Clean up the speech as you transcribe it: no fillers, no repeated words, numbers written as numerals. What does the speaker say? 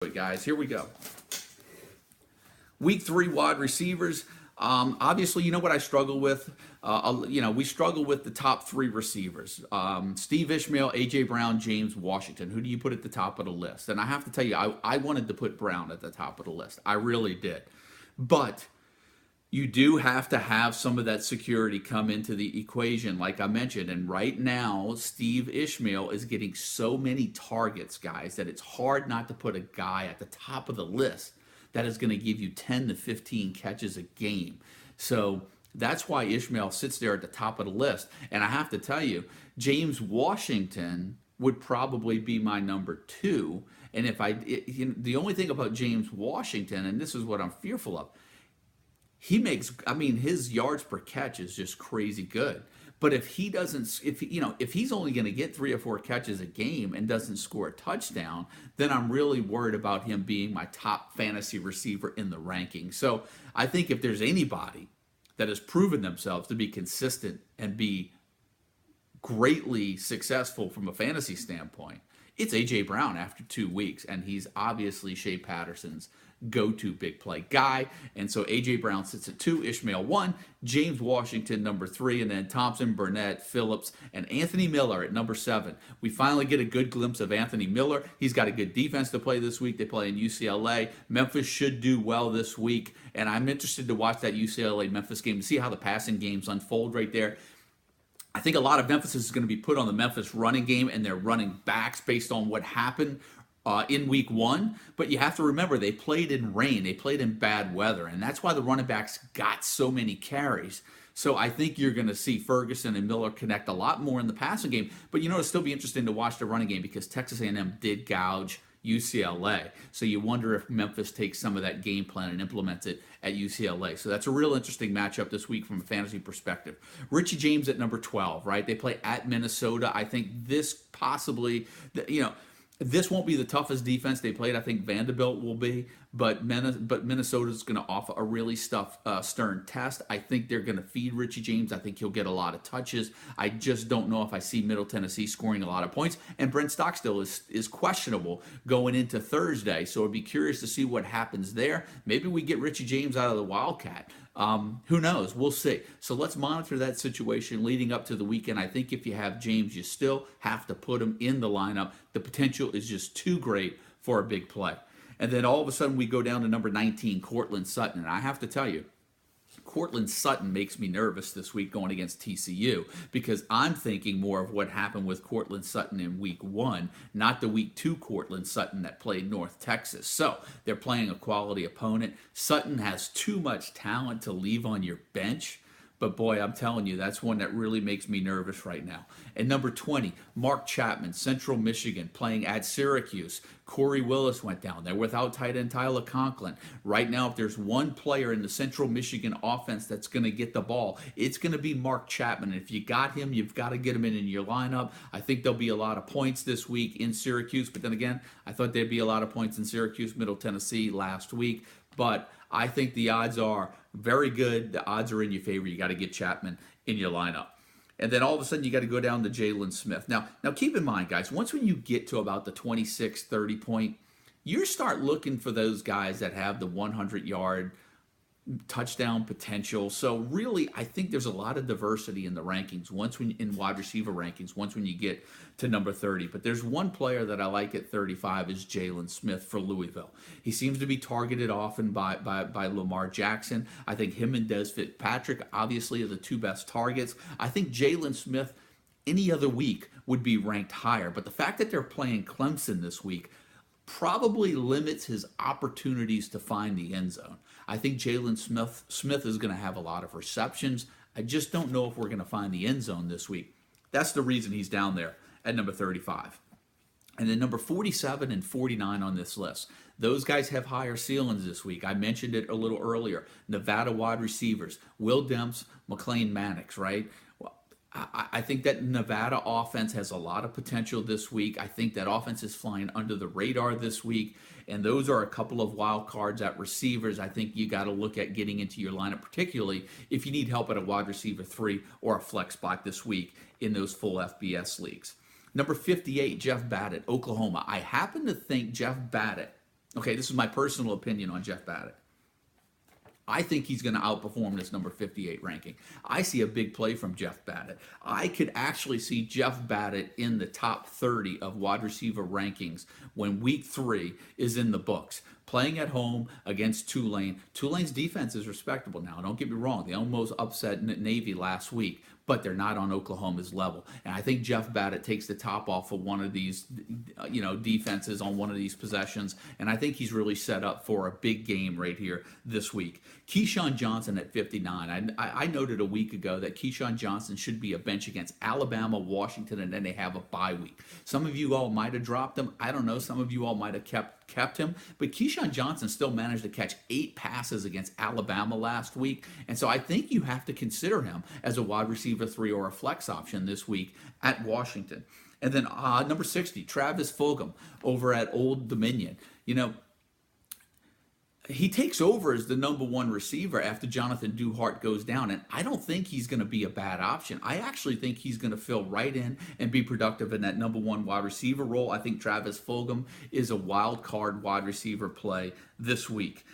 Guys, here we go. Week 3 wide receivers. Obviously, you know what I struggle with. We struggle with the top 3 receivers: Steve Ishmael, AJ Brown, James Washington. Who do you put at the top of the list? And I have to tell you, I wanted to put Brown at the top of the list. I really did, but you do have to have some of that security come into the equation, like I mentioned. And right now, Steve Ishmael is getting so many targets, guys, that it's hard not to put a guy at the top of the list that is going to give you 10 to 15 catches a game. So that's why Ishmael sits there at the top of the list. And I have to tell you, James Washington would probably be my number 2. And the only thing about James Washington, and this is what I'm fearful of, his yards per catch is just crazy good. But if he doesn't, if he's only going to get 3 or 4 catches a game and doesn't score a touchdown, then I'm really worried about him being my top fantasy receiver in the ranking. So I think if there's anybody that has proven themselves to be consistent and be greatly successful from a fantasy standpoint, it's AJ Brown after 2 weeks, and he's obviously Shea Patterson's go-to big play guy. And so AJ Brown sits at 2, Ishmael 1, James Washington number 3, and then Thompson, Burnett, Phillips, and Anthony Miller at number 7. We finally get a good glimpse of Anthony Miller. He's got a good defense to play this week. They play in UCLA. Memphis should do well this week, and I'm interested to watch that UCLA-Memphis game to see how the passing games unfold right there. I think a lot of emphasis is going to be put on the Memphis running game and their running backs based on what happened in week 1. But you have to remember, they played in rain. They played in bad weather. And that's why the running backs got so many carries. So I think you're going to see Ferguson and Miller connect a lot more in the passing game. But it'll still be interesting to watch the running game because Texas A&M did gouge UCLA. So you wonder if Memphis takes some of that game plan and implements it at UCLA. So that's a real interesting matchup this week from a fantasy perspective. Richie James at number 12, right? They play at Minnesota. I think this possibly, this won't be the toughest defense they played. I think Vanderbilt will be, but Minnesota's going to offer a really stern test. I think they're going to feed Richie James. I think he'll get a lot of touches. I just don't know if I see Middle Tennessee scoring a lot of points. And Brent Stockstill is questionable going into Thursday, so I'd be curious to see what happens there. Maybe we get Richie James out of the Wildcat. Who knows? We'll see. So let's monitor that situation leading up to the weekend. I think if you have James, you still have to put him in the lineup. The potential is just too great for a big play. And then all of a sudden we go down to number 19, Courtland Sutton. And I have to tell you, Courtland Sutton makes me nervous this week going against TCU because I'm thinking more of what happened with Courtland Sutton in week 1, not the week 2 Courtland Sutton that played North Texas. So they're playing a quality opponent. Sutton has too much talent to leave on your bench. But boy, I'm telling you, that's one that really makes me nervous right now. And number 20, Mark Chapman, Central Michigan, playing at Syracuse. Corey Willis went down. They're without tight end Tyler Conklin. Right now, if there's one player in the Central Michigan offense that's going to get the ball, it's going to be Mark Chapman. And if you got him, you've got to get him in your lineup. I think there'll be a lot of points this week in Syracuse. But then again, I thought there'd be a lot of points in Syracuse, Middle Tennessee last week. But I think the odds are very good. The odds are in your favor. You got to get Chapman in your lineup. And then all of a sudden, you got to go down to Jalen Smith. Now keep in mind, guys, once when you get to about the 26, 30 point, you start looking for those guys that have the 100-yard touchdown potential. So really, I think there's a lot of diversity in the rankings in wide receiver rankings once when you get to number 30. But there's one player that I like at 35 is Jalen Smith for Louisville. He seems to be targeted often by Lamar Jackson. I think him and Des Fitzpatrick obviously are the 2 best targets. I think Jalen Smith any other week would be ranked higher. But the fact that they're playing Clemson this week probably limits his opportunities to find the end zone. I think Jalen Smith is going to have a lot of receptions. I just don't know if we're going to find the end zone this week. That's the reason he's down there at number 35. And then number 47 and 49 on this list. Those guys have higher ceilings this week. I mentioned it a little earlier. Nevada wide receivers, Will Demps, McLean Mannix, right? I think that Nevada offense has a lot of potential this week. I think that offense is flying under the radar this week. And those are a couple of wild cards at receivers. I think you got to look at getting into your lineup, particularly if you need help at a wide receiver 3 or a flex spot this week in those full FBS leagues. Number 58, Jeff Badet, Oklahoma. I happen to think Jeff Badet Okay, this is my personal opinion on Jeff Baddick. I think he's going to outperform this number 58 ranking. I see a big play from Jeff Badditt. I could actually see Jeff Badditt in the top 30 of wide receiver rankings when week 3 is in the books. Playing at home against Tulane. Tulane's defense is respectable now. Don't get me wrong. They almost upset Navy last week, but they're not on Oklahoma's level. And I think Jeff Badditt takes the top off of one of these, defenses on one of these possessions. And I think he's really set up for a big game right here this week. Keyshawn Johnson at 59. I noted a week ago that Keyshawn Johnson should be a bench against Alabama, Washington, and then they have a bye week. Some of you all might have dropped him. I don't know. Some of you all might have kept him. But Keyshawn Johnson still managed to catch 8 passes against Alabama last week. And so I think you have to consider him as a wide receiver 3 or a flex option this week at Washington. And then number 60, Travis Fulgham over at Old Dominion. He takes over as the number 1 receiver after Jonathan Duhart goes down, and I don't think he's going to be a bad option. I actually think he's going to fill right in and be productive in that number 1 wide receiver role. I think Travis Fulgham is a wild card wide receiver play this week.